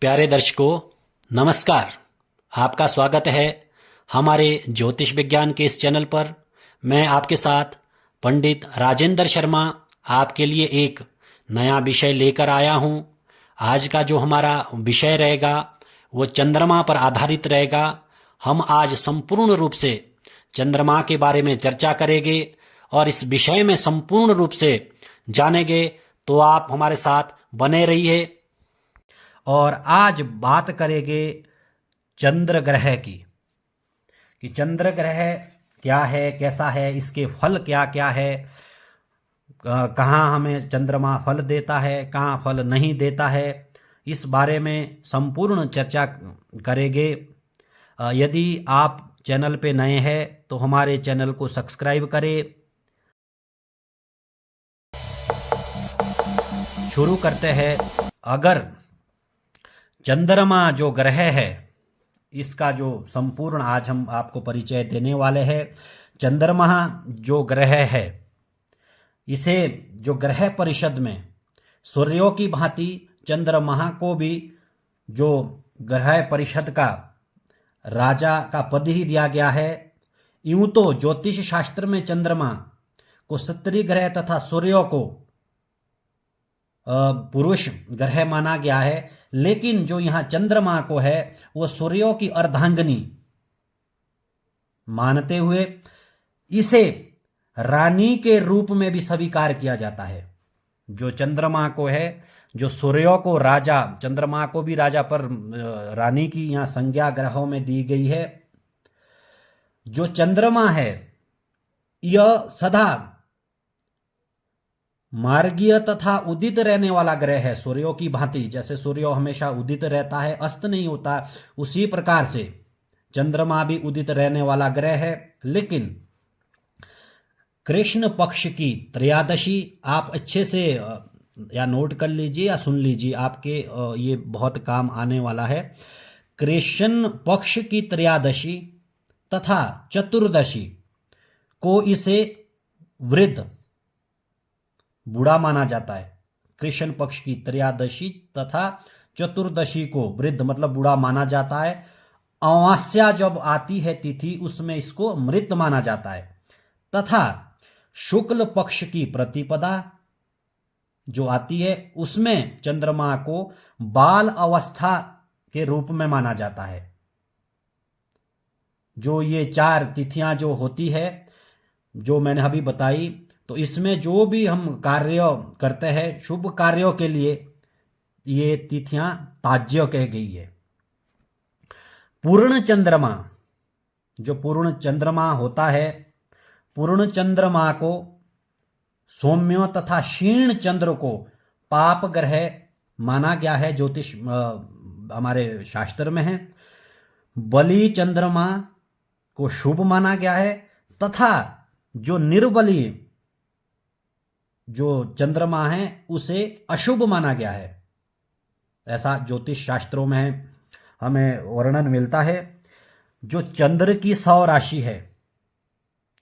प्यारे दर्शकों, नमस्कार। आपका स्वागत है हमारे ज्योतिष विज्ञान के इस चैनल पर। मैं आपके साथ पंडित राजेंद्र शर्मा आपके लिए एक नया विषय लेकर आया हूं। आज का जो हमारा विषय रहेगा वो चंद्रमा पर आधारित रहेगा। हम आज संपूर्ण रूप से चंद्रमा के बारे में चर्चा करेंगे और इस विषय में संपूर्ण रूप से जानेंगे, तो आप हमारे साथ बने रहिए। और आज बात करेंगे चंद्र ग्रह की, कि चंद्र ग्रह क्या है, कैसा है, इसके फल क्या क्या है, कहाँ हमें चंद्रमा फल देता है, कहाँ फल नहीं देता है, इस बारे में संपूर्ण चर्चा करेंगे। यदि आप चैनल पे नए हैं तो हमारे चैनल को सब्सक्राइब करें। शुरू करते हैं। अगर चंद्रमा जो ग्रह है, इसका जो संपूर्ण आज हम आपको परिचय देने वाले हैं। चंद्रमा जो ग्रह है, इसे जो ग्रह परिषद में सूर्यों की भांति चंद्रमा को भी जो ग्रह परिषद का राजा का पद ही दिया गया है। यूं तो ज्योतिष शास्त्र में चंद्रमा को सत्तरी ग्रह तथा सूर्यों को पुरुष ग्रह माना गया है, लेकिन जो यहाँ चंद्रमा को है वो सूर्यों की अर्धांगिनी मानते हुए इसे रानी के रूप में भी स्वीकार किया जाता है। जो चंद्रमा को है, जो सूर्यों को राजा, चंद्रमा को भी राजा पर रानी की यहाँ संज्ञा ग्रहों में दी गई है। जो चंद्रमा है यह सदा मार्गीय तथा उदित रहने वाला ग्रह है। सूर्यों की भांति, जैसे सूर्य हमेशा उदित रहता है, अस्त नहीं होता, उसी प्रकार से चंद्रमा भी उदित रहने वाला ग्रह है। लेकिन कृष्ण पक्ष की त्रयोदशी, आप अच्छे से या नोट कर लीजिए या सुन लीजिए, आपके ये बहुत काम आने वाला है। कृष्ण पक्ष की त्रयोदशी तथा चतुर्दशी को इसे वृद्ध, बूढ़ा माना जाता है। कृष्ण पक्ष की त्रयोदशी तथा चतुर्दशी को वृद्ध मतलब बूढ़ा माना जाता है। अमावस्या जब आती है तिथि, उसमें इसको मृत माना जाता है। तथा शुक्ल पक्ष की प्रतिपदा जो आती है, उसमें चंद्रमा को बाल अवस्था के रूप में माना जाता है। जो ये चार तिथियां जो होती है, जो मैंने अभी बताई, तो इसमें जो भी हम कार्य करते हैं, शुभ कार्यों के लिए ये तिथियां ताज्य कह गई है। पूर्ण चंद्रमा, जो पूर्ण चंद्रमा होता है, पूर्ण चंद्रमा को सौम्य तथा क्षीण चंद्र को पाप ग्रह माना गया है, ज्योतिष हमारे शास्त्र में है। बली चंद्रमा को शुभ माना गया है, तथा जो निर्बली जो चंद्रमा है उसे अशुभ माना गया है। ऐसा ज्योतिष शास्त्रों में हमें वर्णन मिलता है। जो चंद्र की 100 राशि है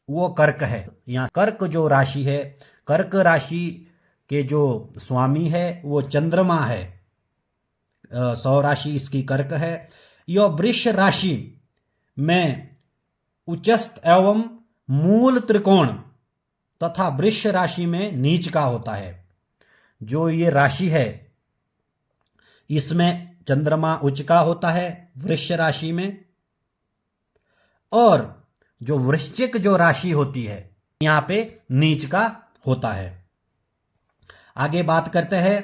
वो कर्क है। यहाँ कर्क जो राशि है, कर्क राशि के जो स्वामी है वो चंद्रमा है। 100 राशि इसकी कर्क है। यह वृष राशि में उच्चस्थ एवं मूल त्रिकोण तथा वृष राशि में नीच का होता है। जो ये राशि है इसमें चंद्रमा उच्च का होता है वृष राशि में, और जो वृश्चिक जो राशि होती है यहां पे नीच का होता है। आगे बात करते हैं।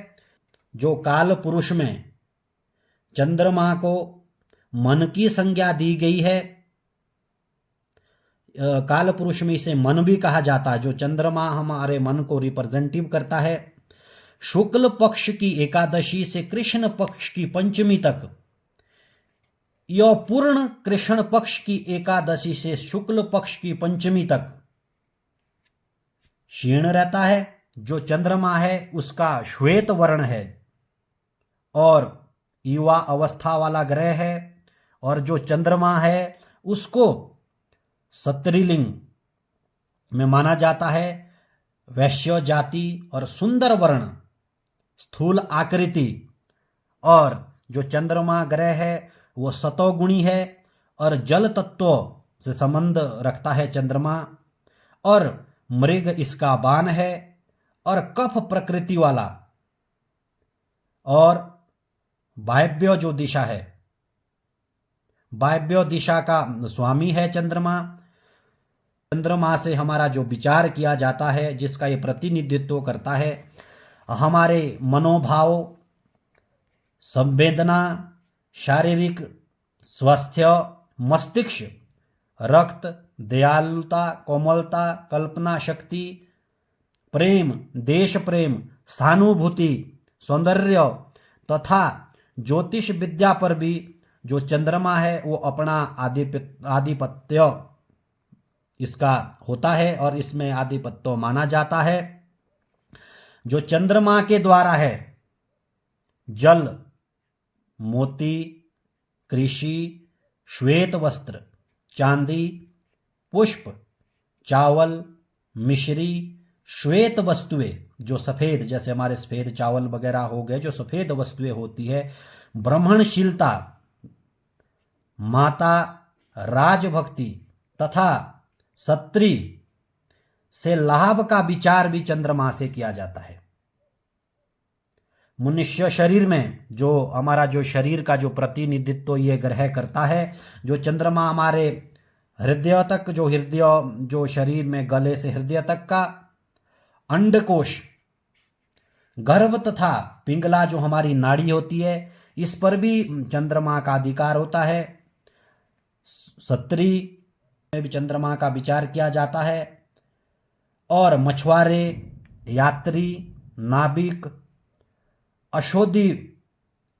जो काल पुरुष में चंद्रमा को मन की संज्ञा दी गई है, काल पुरुष में इसे मन भी कहा जाता है। जो चंद्रमा हमारे मन को रिप्रेजेंटिव करता है। शुक्ल पक्ष की एकादशी से कृष्ण पक्ष की पंचमी तक, यह पूर्ण कृष्ण पक्ष की एकादशी से शुक्ल पक्ष की पंचमी तक क्षीण रहता है। जो चंद्रमा है उसका श्वेत वर्ण है और युवा अवस्था वाला ग्रह है। और जो चंद्रमा है उसको सत्रिलिंग में माना जाता है। वैश्य जाति और सुंदर वर्ण, स्थूल आकृति और जो चंद्रमा ग्रह है वो सतोगुणी है और जल तत्व से संबंध रखता है चंद्रमा, और मृग इसका बाण है, और कफ प्रकृति वाला, और वायव्य जो दिशा है, वायव्य दिशा का स्वामी है चंद्रमा। चंद्रमा से हमारा जो विचार किया जाता है, जिसका ये प्रतिनिधित्व करता है हमारे मनोभाव, संवेदना, शारीरिक स्वास्थ्य, मस्तिष्क, रक्त, दयालुता, कोमलता, कल्पना शक्ति, प्रेम, देश प्रेम, सहानुभूति, सौंदर्य तथा ज्योतिष विद्या पर भी जो चंद्रमा है वो अपना आधिपत्य इसका होता है और इसमें आधिपत्य माना जाता है। जो चंद्रमा के द्वारा है जल, मोती, कृषि, श्वेत वस्त्र, चांदी, पुष्प, चावल, मिश्री, श्वेत वस्तुएं जो सफेद, जैसे हमारे सफेद चावल वगैरह हो गए, जो सफेद वस्तुएं होती है, ब्राह्मणशीलता, माता, राजभक्ति तथा सत्री से लाभ का विचार भी चंद्रमा से किया जाता है। मनुष्य शरीर में जो हमारा जो शरीर का जो प्रतिनिधित्व ये ग्रह करता है, जो चंद्रमा हमारे हृदय तक, जो हृदय जो शरीर में गले से हृदय तक का अंडकोश, गर्भ तथा पिंगला जो हमारी नाड़ी होती है, इस पर भी चंद्रमा का अधिकार होता है। सत्री में भी चंद्रमा का विचार किया जाता है, और मछुआरे, यात्री, नाविक, अशोधी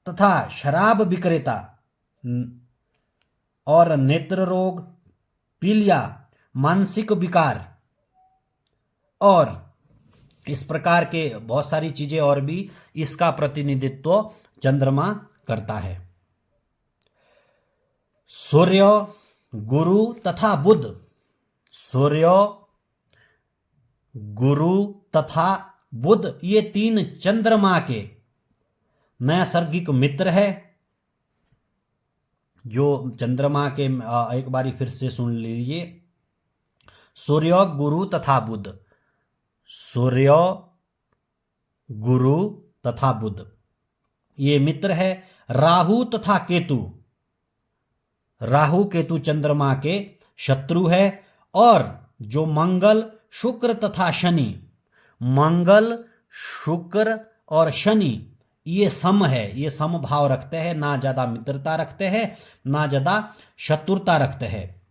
तथा शराब विक्रेता और नेत्र रोग, पीलिया, मानसिक विकार और इस प्रकार के बहुत सारी चीजें और भी इसका प्रतिनिधित्व चंद्रमा करता है। सूर्य, गुरु तथा बुध, सूर्य, गुरु तथा बुध ये तीन चंद्रमा के नैसर्गिक मित्र है। जो चंद्रमा के एक बारी फिर से सुन लीजिए, सूर्य, गुरु तथा बुध, सूर्य, गुरु तथा बुध ये मित्र है। राहु तथा केतु, राहु केतु चंद्रमा के शत्रु है। और जो मंगल, शुक्र तथा शनि, मंगल, शुक्र और शनि ये सम है, ये सम भाव रखते हैं, ना ज्यादा मित्रता रखते हैं ना ज्यादा शत्रुता रखते हैं।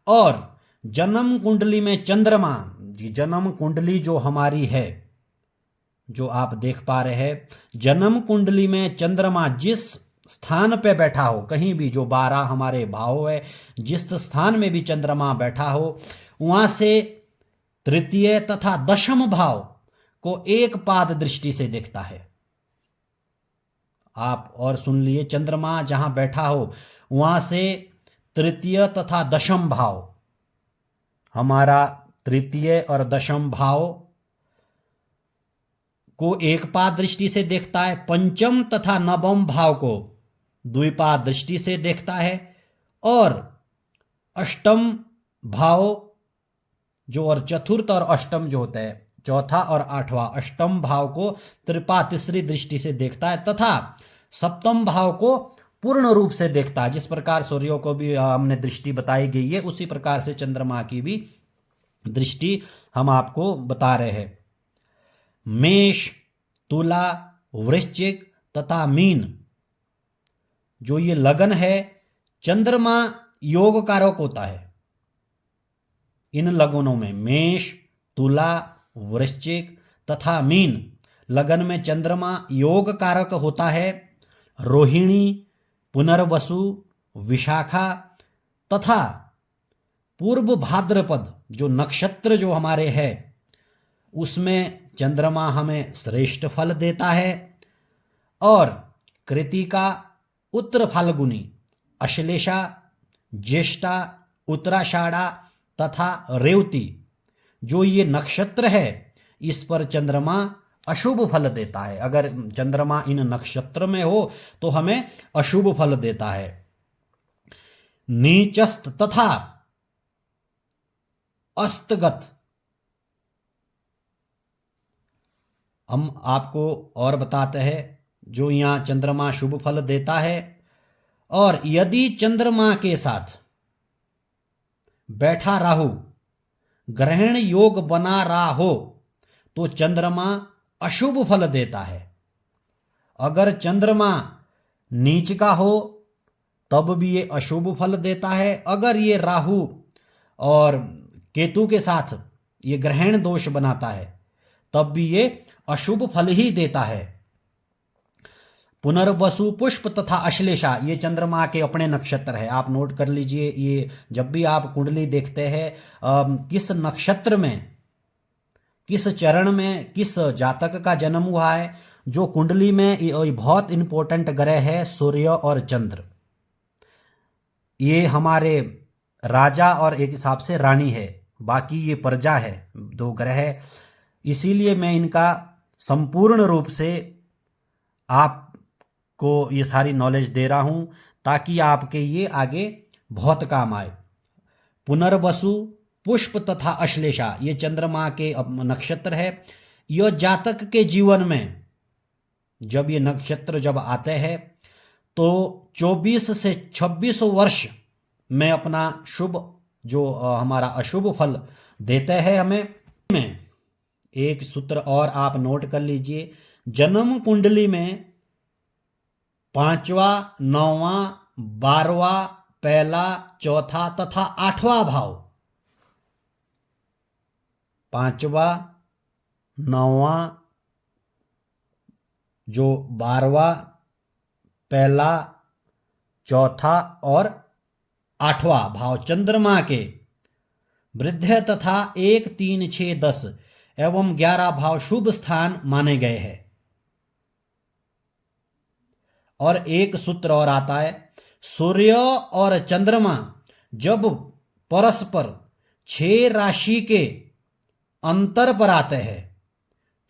और जन्म कुंडली में चंद्रमा, जन्म कुंडली जो हमारी है, जो आप देख पा रहे हैं, जन्म कुंडली में चंद्रमा जिस स्थान पे बैठा हो, कहीं भी जो 12 हमारे भाव है, जिस स्थान में भी चंद्रमा बैठा हो, वहां से तृतीय तथा दशम भाव को एक पाद दृष्टि से देखता है। आप और सुन लिए, चंद्रमा जहां बैठा हो वहां से तृतीय तथा दशम भाव, हमारा तृतीय और दशम भाव को एक पाद दृष्टि से देखता है। पंचम तथा नवम भाव को द्विपाद दृष्टि से देखता है। और अष्टम भाव जो, और चतुर्थ और अष्टम जो होता है, चौथा और आठवां, अष्टम भाव को त्रिपा तीसरी दृष्टि से देखता है। तथा सप्तम भाव को पूर्ण रूप से देखता है। जिस प्रकार सूर्य को भी हमने दृष्टि बताई गई है, उसी प्रकार से चंद्रमा की भी दृष्टि हम आपको बता रहे हैं। मेष, तुला, वृश्चिक तथा मीन जो ये लगन है, चंद्रमा योग कारक होता है। इन लगनों में मेष, तुला, वृश्चिक तथा मीन लगन में चंद्रमा योग कारक होता है। रोहिणी, पुनर्वसु, विशाखा तथा पूर्व भाद्रपद जो नक्षत्र जो हमारे हैं, उसमें चंद्रमा हमें श्रेष्ठ फल देता है। और कृतिका, उत्तर फाल्गुनी, अश्लेषा, ज्येष्ठा, उत्तराषाढ़ा तथा रेवती जो ये नक्षत्र है, इस पर चंद्रमा अशुभ फल देता है। अगर चंद्रमा इन नक्षत्र में हो तो हमें अशुभ फल देता है। नीचस्त तथा अस्तगत, हम आपको और बताते हैं जो यहां चंद्रमा शुभ फल देता है। और यदि चंद्रमा के साथ बैठा राहु ग्रहण योग बना रहा हो तो चंद्रमा अशुभ फल देता है। अगर चंद्रमा नीच का हो तब भी ये अशुभ फल देता है। अगर ये राहु और केतु के साथ ये ग्रहण दोष बनाता है तब भी ये अशुभ फल ही देता है। पुनर्वसु, पुष्प तथा अश्लेषा, ये चंद्रमा के अपने नक्षत्र है। आप नोट कर लीजिए, ये जब भी आप कुंडली देखते हैं किस नक्षत्र में, किस चरण में, किस जातक का जन्म हुआ है, जो कुंडली में ये बहुत इंपॉर्टेंट ग्रह है सूर्य और चंद्र। ये हमारे राजा और एक हिसाब से रानी है, बाकी ये प्रजा है, दो ग्रह। इसीलिए मैं इनका संपूर्ण रूप से आपको ये सारी नॉलेज दे रहा हूं ताकि आपके ये आगे बहुत काम आए। पुनर्वसु, पुष्प तथा अश्लेषा, ये चंद्रमा के नक्षत्र है। यह जातक के जीवन में जब ये नक्षत्र जब आते हैं तो 24 से 26 वर्ष में अपना शुभ जो हमारा अशुभ फल देते हैं हमें। में एक सूत्र और आप नोट कर लीजिए, जन्म कुंडली में 5वां, 9वां, 12वां, पहला, चौथा तथा 8वां भाव, 5वां, 9वां, जो 12वां, पहला, चौथा और 8वां भाव चंद्रमा के वृद्ध तथा 1, 3, 6, 10 एवं 11 भाव शुभ स्थान माने गए हैं। और एक सूत्र और आता है, सूर्य और चंद्रमा जब परस्पर 6 राशि के अंतर पर आते हैं,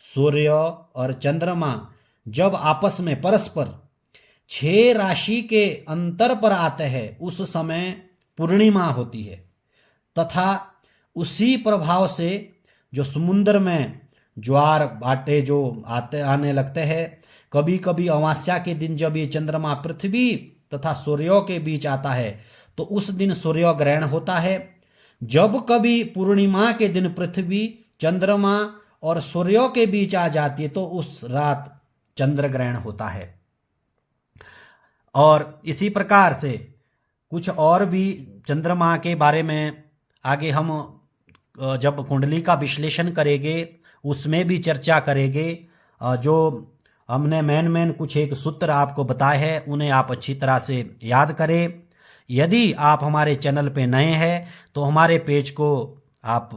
सूर्य और चंद्रमा जब आपस में परस्पर 6 राशि के अंतर पर आते हैं उस समय पूर्णिमा होती है। तथा उसी प्रभाव से जो समुद्र में ज्वार भाटे जो आने लगते हैं, कभी कभी अमावस्या के दिन जब ये चंद्रमा पृथ्वी तथा सूर्य के बीच आता है तो उस दिन सूर्य ग्रहण होता है। जब कभी पूर्णिमा के दिन पृथ्वी, चंद्रमा और सूर्य के बीच आ जाती है तो उस रात चंद्र ग्रहण होता है। और इसी प्रकार से कुछ और भी चंद्रमा के बारे में आगे हम जब कुंडली का विश्लेषण करेंगे उसमें भी चर्चा करेंगे। जो हमने मेन कुछ एक सूत्र आपको बताए हैं उन्हें आप अच्छी तरह से याद करें। यदि आप हमारे चैनल पे नए हैं तो हमारे पेज को आप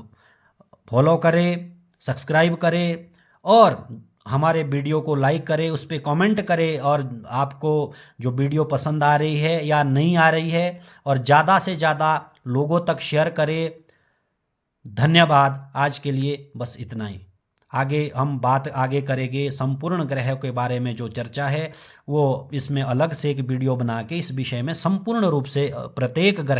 फॉलो करें, सब्सक्राइब करें और हमारे वीडियो को लाइक करें, उस पर कमेंट करें और आपको जो वीडियो पसंद आ रही है या नहीं आ रही है और ज़्यादा से ज़्यादा लोगों तक शेयर करें। धन्यवाद। आज के लिए बस इतना ही। आगे हम बात आगे करेंगे संपूर्ण ग्रह के बारे में, जो चर्चा है वो इसमें अलग से एक वीडियो बना के इस विषय में संपूर्ण रूप से प्रत्येक ग्रह